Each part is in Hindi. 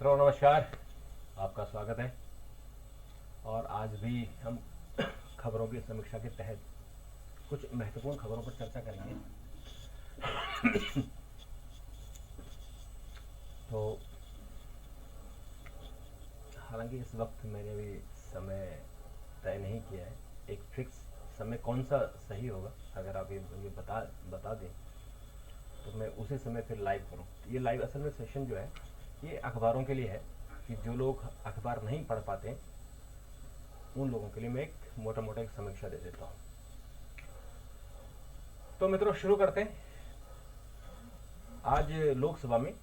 मित्रों नमस्कार, आपका स्वागत है। और आज भी हम खबरों की समीक्षा के तहत कुछ महत्वपूर्ण खबरों पर चर्चा करेंगे। तो हालांकि इस वक्त मैंने अभी समय तय नहीं किया है, एक फिक्स समय कौन सा सही होगा। अगर आप ये मुझे बता बता दें तो मैं उसी समय फिर लाइव करूं। ये लाइव असल में सेशन जो है ये अखबारों के लिए है कि जो लोग अखबार नहीं पढ़ पाते उन लोगों के लिए मैं एक मोटा मोटा एक समीक्षा दे देता हूँ। तो मित्रों शुरू करते हैं। आज लोकसभा में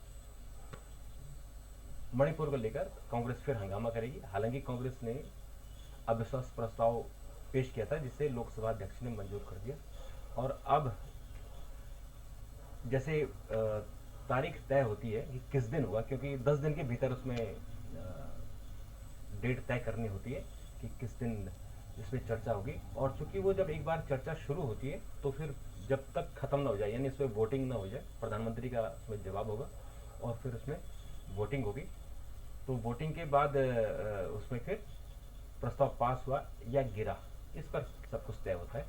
मणिपुर को लेकर कांग्रेस फिर हंगामा करेगी। हालांकि कांग्रेस ने अविश्वास प्रस्ताव पेश किया था जिसे लोकसभा अध्यक्ष ने मंजूर कर दिया। और अब जैसे तारीख तय होती है कि किस दिन होगा, क्योंकि 10 दिन के भीतर उसमें डेट तय करनी होती है कि किस दिन इसमें चर्चा होगी। और चूंकि वो जब एक बार चर्चा शुरू होती है तो फिर जब तक खत्म ना हो जाए, यानी इसमें वोटिंग ना हो जाए, प्रधानमंत्री का उसमें जवाब होगा और फिर उसमें वोटिंग होगी। तो वोटिंग के बाद उसमें फिर प्रस्ताव पास हुआ या गिरा, इस पर सब कुछ तय होता है।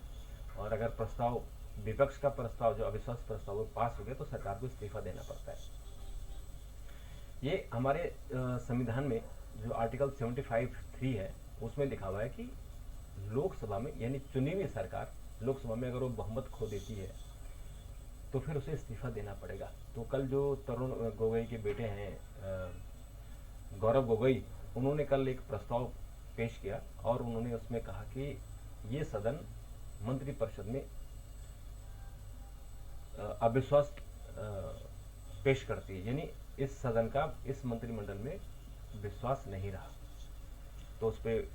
और अगर प्रस्ताव विपक्ष का प्रस्ताव जो अविश्वास प्रस्ताव वो पास हो गया तो सरकार को इस्तीफा देना पड़ता है। ये हमारे संविधान में जो आर्टिकल 75(3) है उसमें लिखा हुआ है कि लोकसभा में, यानी चुनी हुई सरकार लोकसभा में अगर वो बहुमत खो देती है तो फिर उसे इस्तीफा देना पड़ेगा। तो कल जो तरुण गोगोई के बेटे हैं गौरव गोगोई, उन्होंने कल एक प्रस्ताव पेश किया और उन्होंने उसमें कहा कि ये सदन मंत्रिपरिषद में अविश्वास पेश करती है, यानी इस सदन का इस मंत्रिमंडल में विश्वास नहीं रहा। तो उस पर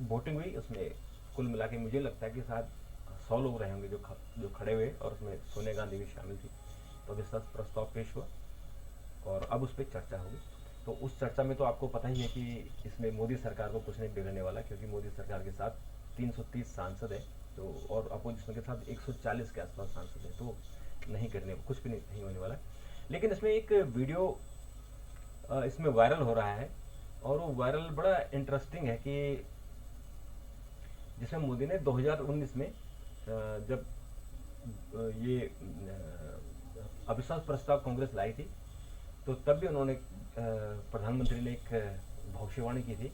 वोटिंग हुई। उसमें कुल मिला के मुझे लगता है कि शायद 100 लोग रहे होंगे जो खड़े हुए, और उसमें सोनिया गांधी भी शामिल थी। तो अविश्वास प्रस्ताव पेश हुआ और अब उस पर चर्चा होगी। तो उस चर्चा में तो आपको पता ही है कि इसमें मोदी सरकार को कुछ नहीं बिगड़ने वाला, क्योंकि मोदी सरकार के साथ 330 सांसद है, तो और अपोजिशन के साथ 140 के आसपास सांसद है, तो नहीं करने कुछ भी नहीं होने वाला। लेकिन इसमें एक वीडियो इसमें वायरल हो रहा है और वो वायरल बड़ा इंटरेस्टिंग है कि जिसमें मोदी ने 2019 में जब ये अविश्वास प्रस्ताव कांग्रेस लाई थी तो तब भी उन्होंने प्रधानमंत्री ने एक भविष्यवाणी की थी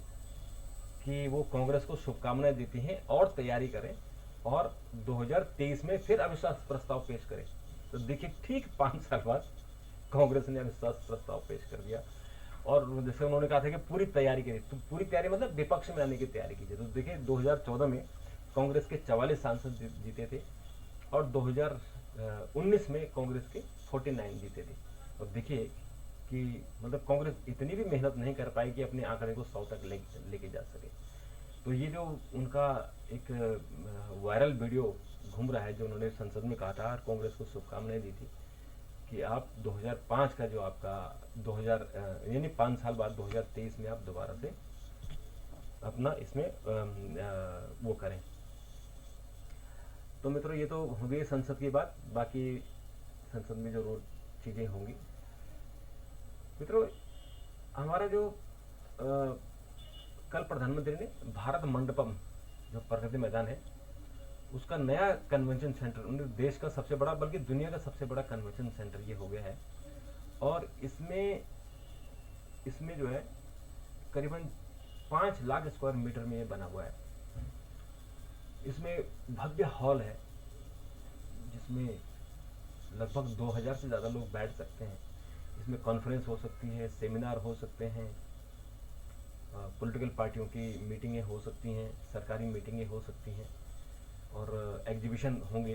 कि वो कांग्रेस को शुभकामनाएं देती हैं और तैयारी करें और 2023 में फिर अविश्वास प्रस्ताव पेश करें। तो देखिए ठीक 5 साल बाद कांग्रेस ने अविश्वास प्रस्ताव पेश कर दिया। और जैसे उन्होंने कहा था कि पूरी तैयारी करी, तो पूरी तैयारी मतलब विपक्ष में आने की तैयारी कीजिए। तो देखिए 2014 में कांग्रेस के 44 सांसद जीते थे और 2019 में कांग्रेस के 49 जीते थे। और देखिए कि मतलब कांग्रेस इतनी भी मेहनत नहीं कर पाई कि अपने आंकड़े को 100 तक लेके जा सके। तो ये जो उनका एक वायरल वीडियो घूम रहा है जो उन्होंने संसद में कहा था और कांग्रेस को शुभकामनाएं दी थी कि आप 2005 का जो आपका 2000 यानी 5 साल बाद 2023 में आप दोबारा से अपना इसमें वो करें। तो मित्रों ये तो हो गई संसद की बात। बाकी संसद में जो रोज चीज़ें होंगी मित्रों, हमारा जो कल प्रधानमंत्री ने भारत मंडपम जो प्रगति मैदान है उसका नया कन्वेंशन सेंटर, देश का सबसे बड़ा बल्कि दुनिया का सबसे बड़ा कन्वेंशन सेंटर ये हो गया है। और इसमें जो है करीबन 5 लाख स्क्वायर मीटर में ये बना हुआ है। इसमें भव्य हॉल है जिसमें लगभग 2000 से ज़्यादा लोग बैठ सकते हैं। इसमें कॉन्फ्रेंस हो सकती है, सेमिनार हो सकते हैं, पॉलिटिकल पार्टियों की मीटिंगें हो सकती हैं, सरकारी मीटिंगें हो सकती हैं और एग्जीबिशन होंगे।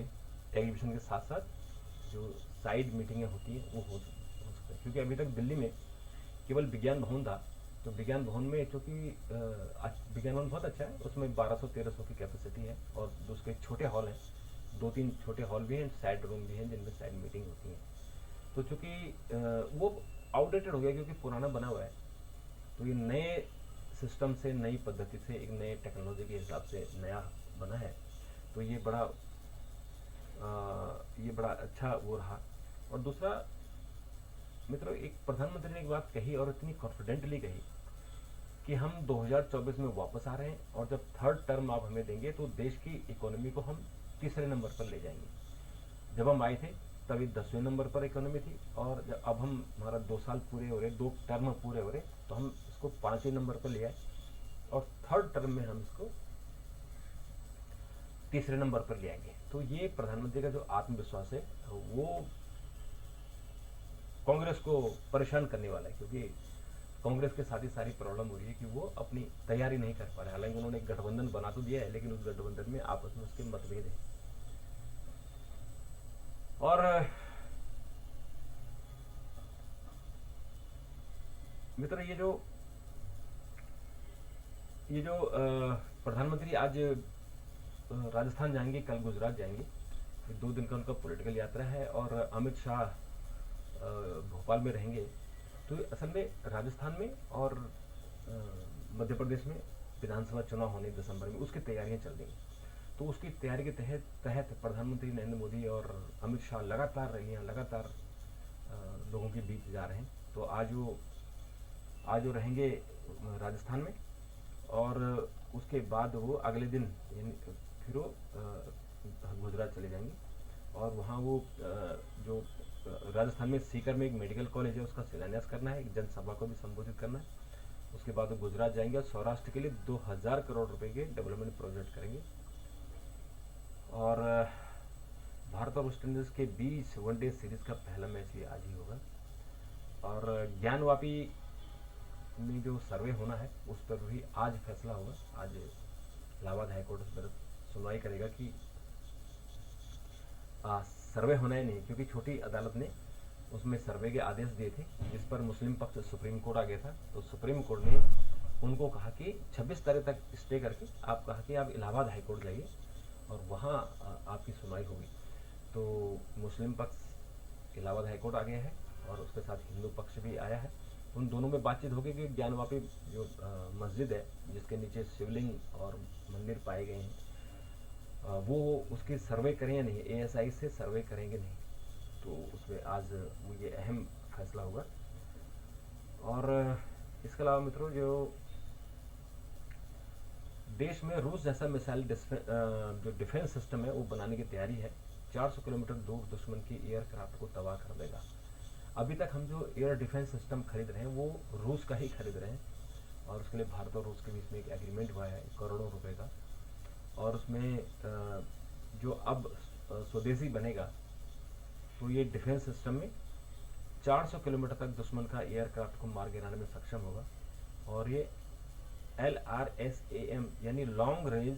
एग्जीबिशन के साथ साथ जो साइड मीटिंगें होती हैं वो हो सकता है, क्योंकि अभी तक दिल्ली में केवल विज्ञान भवन था। तो विज्ञान भवन में चूँकि विज्ञान भवन बहुत अच्छा है, उसमें 1200-1300 की कैपेसिटी है और उसके छोटे हॉल हैं, 2-3 छोटे हॉल भी हैं, साइड रूम भी हैं जिनमें साइड मीटिंग होती हैं। तो चूँकि वो आउटडेटेड हो गया क्योंकि पुराना बना हुआ है, तो ये नए सिस्टम से, नई पद्धति से, एक नए टेक्नोलॉजी के हिसाब से नया बना है। तो ये बड़ा अच्छा वो रहा। और दूसरा मित्रों एक प्रधानमंत्री ने एक बात कही और इतनी कॉन्फिडेंटली कही कि हम 2024 में वापस आ रहे हैं और जब थर्ड टर्म आप हमें देंगे तो देश की इकोनॉमी को हम तीसरे नंबर पर ले जाएंगे। जब हम आए थे तभी 10वें नंबर पर इकोनॉमी थी और जब अब हम हमारा 2 साल पूरे हो रहे, 2 टर्म पूरे हो रहे, तो हम इसको 5वें नंबर पर ले आए और थर्ड टर्म में हम इसको तीसरे नंबर पर ले आएंगे। तो ये प्रधानमंत्री का जो आत्मविश्वास है वो कांग्रेस को परेशान करने वाला है, क्योंकि कांग्रेस के साथ ही सारी प्रॉब्लम हो रही है कि वो अपनी तैयारी नहीं कर पा रहे। हालांकि उन्होंने एक गठबंधन बना तो दिया है, लेकिन उस गठबंधन में आपस में उसके मतभेद हैं। और मित्र ये जो प्रधानमंत्री आज राजस्थान जाएंगे, कल गुजरात जाएंगे, 2 दिन का उनका पॉलिटिकल यात्रा है और अमित शाह भोपाल में रहेंगे। तो असल में राजस्थान में और मध्य प्रदेश में विधानसभा चुनाव होने दिसंबर में, उसकी तैयारियां चल रही हैं। तो उसकी तैयारी के तहत प्रधानमंत्री नरेंद्र मोदी और अमित शाह लगातार लोगों के बीच जा रहे हैं। तो आज वो रहेंगे राजस्थान में और उसके बाद वो अगले दिन फिर वो गुजरात चले जाएंगे और वहाँ वो जो राजस्थान में सीकर में एक मेडिकल कॉलेज है उसका शिलान्यास करना है, एक जनसभा को भी संबोधित करना है। उसके बाद वो गुजरात जाएंगे और सौराष्ट्र के लिए 2000 करोड़ रुपए के डेवलपमेंट प्रोजेक्ट करेंगे। और भारत और वेस्ट इंडीज के बीच वनडे सीरीज का पहला मैच ये आज ही होगा। और ज्ञानवापी में जो सर्वे होना है उस पर भी आज फैसला होगा। आज इलाहाबाद हाईकोर्ट उस पर सुनवाई करेगा कि सर्वे होना है नहीं, क्योंकि छोटी अदालत ने उसमें सर्वे के आदेश दिए थे जिस पर मुस्लिम पक्ष सुप्रीम कोर्ट आ गया था। तो सुप्रीम कोर्ट ने उनको कहा कि 26 तारीख तक स्टे करके आप कहा कि आप इलाहाबाद हाईकोर्ट जाइए और वहाँ आपकी सुनवाई होगी। तो मुस्लिम पक्ष इलाहाबाद हाईकोर्ट आ गया है और उसके साथ हिंदू पक्ष भी आया है। उन दोनों में बातचीत होगी कि ज्ञानवापी जो मस्जिद है जिसके नीचे शिवलिंग और मंदिर पाए गए हैं वो उसकी सर्वे करें या नहीं, ASI से सर्वे करेंगे नहीं। तो उसमें आज ये अहम फैसला होगा। और इसके अलावा मित्रों जो देश में रूस जैसा मिसाइल जो डिफेंस सिस्टम है वो बनाने की तैयारी है। 400 किलोमीटर दूर दुश्मन की एयरक्राफ्ट को तबाह कर देगा। अभी तक हम जो एयर डिफेंस सिस्टम खरीद रहे हैं वो रूस का ही खरीद रहे हैं और उसके लिए भारत और रूस के बीच में एक एग्रीमेंट हुआ है करोड़ों रुपए का। और उसमें जो अब स्वदेशी बनेगा तो ये डिफेंस सिस्टम में 400 किलोमीटर तक दुश्मन का एयरक्राफ्ट को मार गिराने में सक्षम होगा। और ये LRSAM यानी long range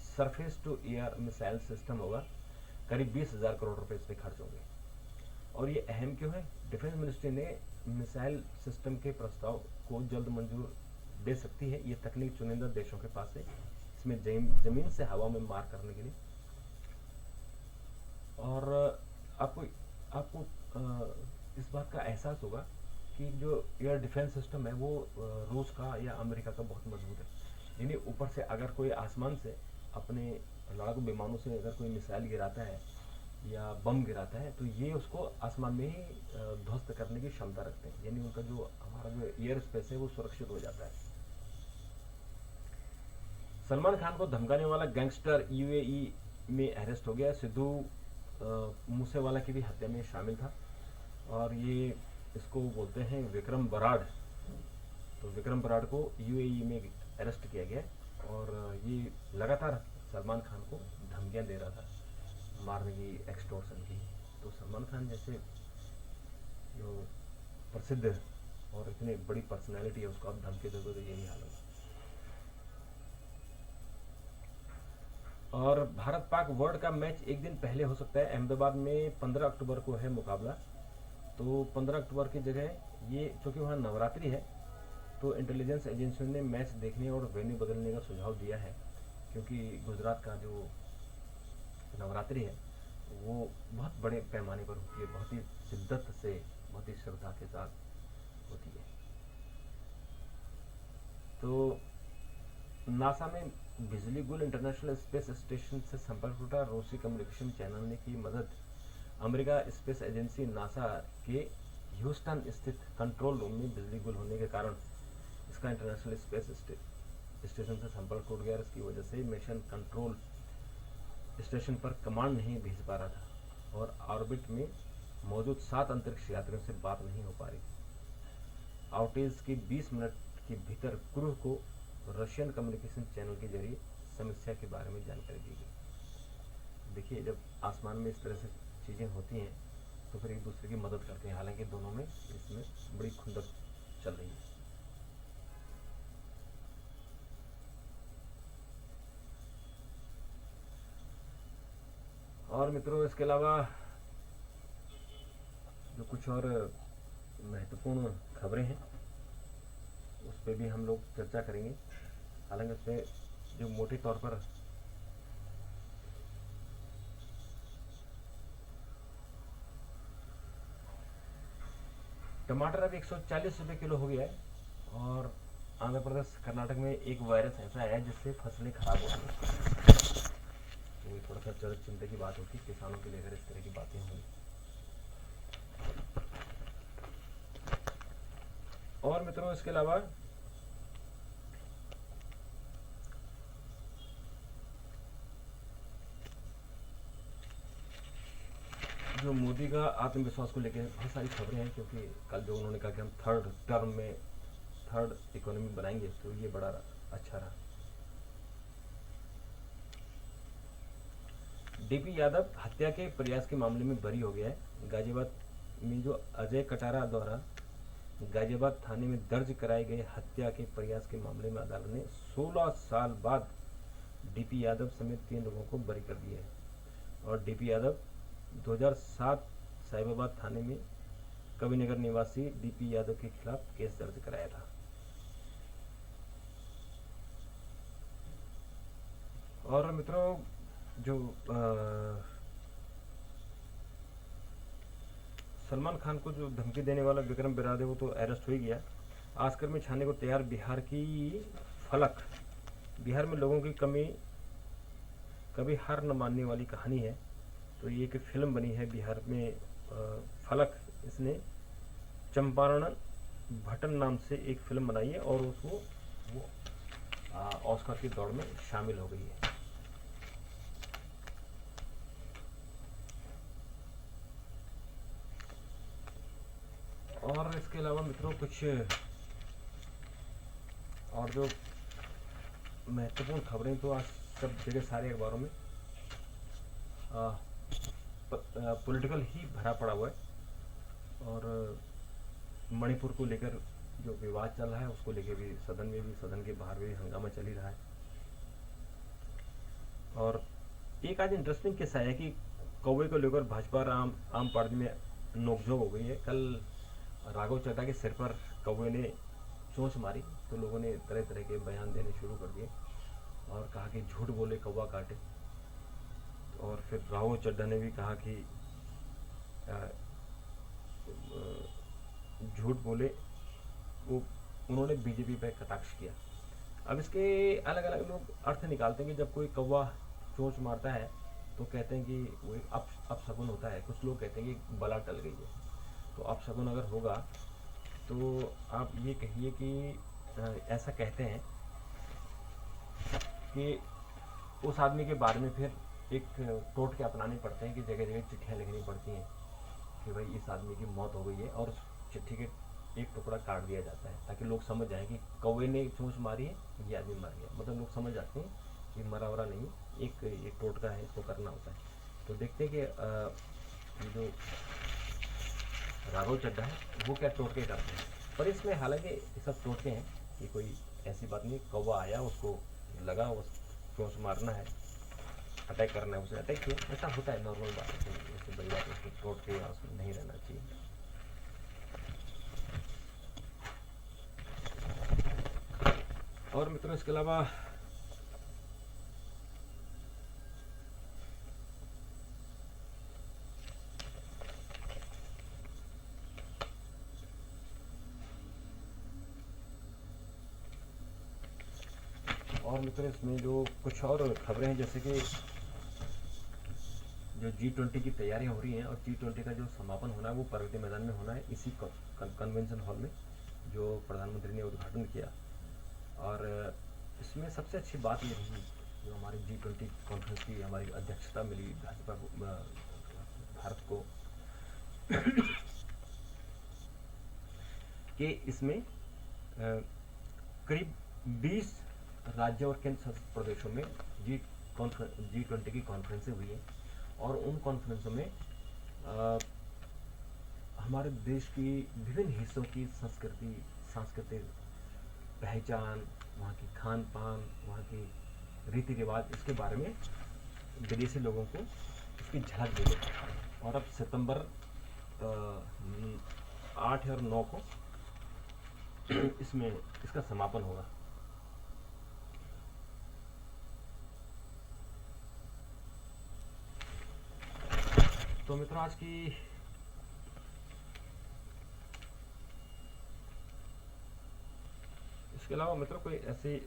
surface to air missile system होगा। करीब 20,000 करोड़ रुपए इस पर खर्च होंगे। और ये अहम क्यों है? डिफेंस मिनिस्ट्री ने मिसाइल सिस्टम के प्रस्ताव को जल्द मंजूर दे सकती है। ये तकनीक चुनिंदा देशों के पास है, इसमें जमीन से हवा में मार करने के लिए। और आपको इस बात का एहसास होगा कि जो एयर डिफेंस सिस्टम है वो रूस का या अमेरिका का बहुत मजबूत है। यानी ऊपर से अगर कोई आसमान से अपने लड़ाकू विमानों से अगर कोई मिसाइल गिराता है या बम गिराता है तो ये उसको आसमान में ही ध्वस्त करने की क्षमता रखते हैं। यानी उनका जो हमारा जो एयर स्पेस है वो सुरक्षित हो जाता है। सलमान खान को धमकाने वाला गैंगस्टर UAE में अरेस्ट हो गया। सिद्धू मूसेवाला की भी हत्या में शामिल था और ये इसको बोलते हैं विक्रम बराड़। तो विक्रम बराड़ को UAE में अरेस्ट किया गया और ये लगातार सलमान खान को धमकियां दे रहा था मारने की, एक्सटॉर्शन की। तो सलमान खान जैसे जो प्रसिद्ध और इतनी बड़ी पर्सनैलिटी है उसको आप धमकी दोगे तो यही हाल होगा। और भारत पाक वर्ल्ड का मैच एक दिन पहले हो सकता है। अहमदाबाद में 15 अक्टूबर को है मुकाबला। तो 15 अक्टूबर की जगह ये, क्योंकि वहाँ नवरात्रि है तो इंटेलिजेंस एजेंसियों ने मैच देखने और वेन्यू बदलने का सुझाव दिया है, क्योंकि गुजरात का जो नवरात्रि है वो बहुत बड़े पैमाने पर होती है, बहुत ही शिद्दत से, बहुत ही श्रद्धा के साथ होती है। तो नासा में बिजली गुल इंटरनेशनल स्पेस स्टेशन से संपर्क टूटा। रूसी कम्युनिकेशन चैनल ने की मदद। अमेरिका स्पेस एजेंसी नासा के ह्यूस्टन स्थित कंट्रोल रूम में बिजली गुल होने के कारण इसका इंटरनेशनल स्पेस स्टेशन से संपर्क टूट गया। इसकी वजह से मिशन कंट्रोल स्टेशन पर कमांड नहीं भेज पा रहा था और ऑर्बिट में मौजूद 7 अंतरिक्ष यात्रियों से बात नहीं हो पा रही। आउटेज के 20 मिनट के भीतर क्रू को रशियन कम्युनिकेशन चैनल के जरिए समस्या के बारे में जानकारी दी गई। देखिए, जब आसमान में इस तरह से चीज़ें होती हैं तो फिर एक दूसरे की मदद करते हैं। हालांकि दोनों में इसमें बड़ी खुंदक चल रही है। और मित्रों, इसके अलावा जो कुछ और महत्वपूर्ण खबरें हैं उस पर भी हम लोग चर्चा करेंगे। हालांकि उस पर जो मोटे तौर पर टमाटर अब 140 रुपये किलो हो गया है और आंध्र प्रदेश कर्नाटक में एक वायरस ऐसा है जिससे फसलें खराब हो रही हैं। तो ये थोड़ा सा चिंता की बात होती है किसानों के लिए अगर इस तरह की बातें होंगी। और मित्रों, इसके अलावा जो मोदी का आत्मविश्वास को लेकर बहुत सारी खबरें हैं, क्योंकि कल जो उन्होंने कहा कि हम थर्ड टर्म में थर्ड इकोनॉमी बनाएंगे, तो ये बड़ा अच्छा रहा। डीपी यादव हत्या के प्रयास के मामले में बरी हो गया है। गाजियाबाद में जो अजय कटारा द्वारा गाजियाबाद थाने में दर्ज कराए गए हत्या के प्रयास के मामले में अदालत ने 16 साल बाद डीपी यादव समेत 3 लोगों को बरी कर दिया है। और डीपी यादव 2007 साहिबाबाद थाने में कविनगर निवासी डीपी यादव के खिलाफ केस दर्ज कराया था। और मित्रों, जो सलमान खान को जो धमकी देने वाला विक्रम बिरादे वो तो अरेस्ट हो ही गया। आस्कर में छाने को तैयार बिहार की फलक। बिहार में लोगों की कमी कभी हार न मानने वाली कहानी है। तो ये एक फिल्म बनी है बिहार में, फलक। इसने चंपारण भट्टन नाम से एक फिल्म बनाई है और उसको वो ऑस्कर की दौड़ में शामिल हो गई है। और इसके अलावा मित्रों, कुछ और जो महत्वपूर्ण खबरें तो आज सब जगह सारे अखबारों में पॉलिटिकल ही भरा पड़ा हुआ है। और मणिपुर को लेकर जो विवाद चल रहा है उसको लेकर भी सदन में भी, सदन के बाहर भी हंगामा चल ही रहा है। और एक आज इंटरेस्टिंग किस्सा है कि कौवे को लेकर भाजपा और आम पार्टी में नोकझोंक हो गई है। कल राघव चड्ढा के सिर पर कौवे ने चोंच मारी तो लोगों ने तरह तरह के बयान देने शुरू कर दिए और कहा कि झूठ बोले कौवा काटे। और फिर राघव चड्ढा ने भी कहा कि झूठ बोले, वो उन्होंने बीजेपी पर कटाक्ष किया। अब इसके अलग अलग लोग अर्थ निकालते हैं कि जब कोई कौवा चोंच मारता है तो कहते हैं कि वो एक अपशगुन होता है। कुछ लोग कहते हैं कि बला टल गई है। तो अपशगुन अगर होगा तो आप ये कहिए कि ऐसा कहते हैं कि उस आदमी के बारे में फिर एक टोटके अपनाने पड़ते हैं कि जगह जगह चिट्ठियाँ लिखनी पड़ती हैं कि भाई इस आदमी की मौत हो गई है और उस चिट्ठी के एक टुकड़ा काट दिया जाता है ताकि लोग समझ जाएं कि कौवे ने चोंच मारी है, ये आदमी मर गया। मतलब लोग समझ जाते हैं कि मरा वरा नहीं, एक टोटका है, इसको करना होता है। तो देखते हैं कि जो राघव चड्ढा है वो क्या टोटके करते हैं। पर इसमें हालांकि ये सब टोटके हैं कि कोई ऐसी बात नहीं। कौवा आया, उसको लगा उस चोंच मारना है, अटैक करना है, उसे अटैक किया, ऐसा होता है, नॉर्मल बात है। ऐसी बड़ी बात उसमें टोटके या उसमें नहीं रहना चाहिए। और मित्रों, इसके अलावा इसमें जो कुछ और खबरें हैं, जैसे कि जो G20 की तैयारियां हो रही हैं और G20 का जो समापन होना है वो प्रगति मैदान में होना है, इसी कन्वेंशन हॉल में जो प्रधानमंत्री ने उद्घाटन किया। और इसमें सबसे अच्छी बात ये रही जो हमारी G20 कॉन्फ्रेंस की हमारी अध्यक्षता मिली भाजपा भारत को कि इसमें करीब 20 राज्यों और केंद्र शासित प्रदेशों में G20 की कॉन्फ्रेंसें हुई हैं और उन कॉन्फ्रेंसों में हमारे देश की विभिन्न हिस्सों की संस्कृति, सांस्कृतिक पहचान, वहाँ की खान पान, वहाँ की रीति रिवाज, इसके बारे में विदेशी लोगों को इसकी झलक दी गई। और अब सितंबर 8 और 9 को इसमें इसका समापन होगा। तो मित्रों आज की इसके अलावा मित्रों कोई ऐसी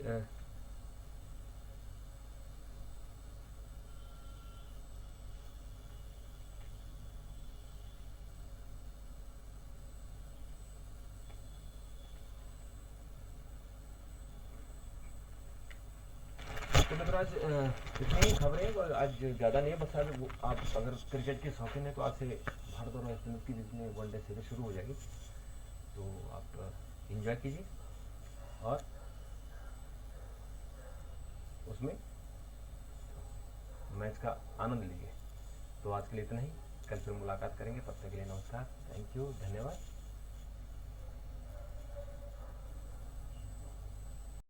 तो मित्रों आज इतनी ही खबरें, आज ज़्यादा नहीं है, बस आज आप अगर क्रिकेट के शौकीन हैं तो आज से भारत और वेस्ट इंडीज़ की बीच में वनडे सीरीज शुरू हो जाएगी, तो आप इंजॉय कीजिए और उसमें मैच का आनंद लीजिए। तो आज के लिए इतना ही, कल फिर मुलाकात करेंगे, तब तक के लिए नमस्कार, थैंक यू, धन्यवाद।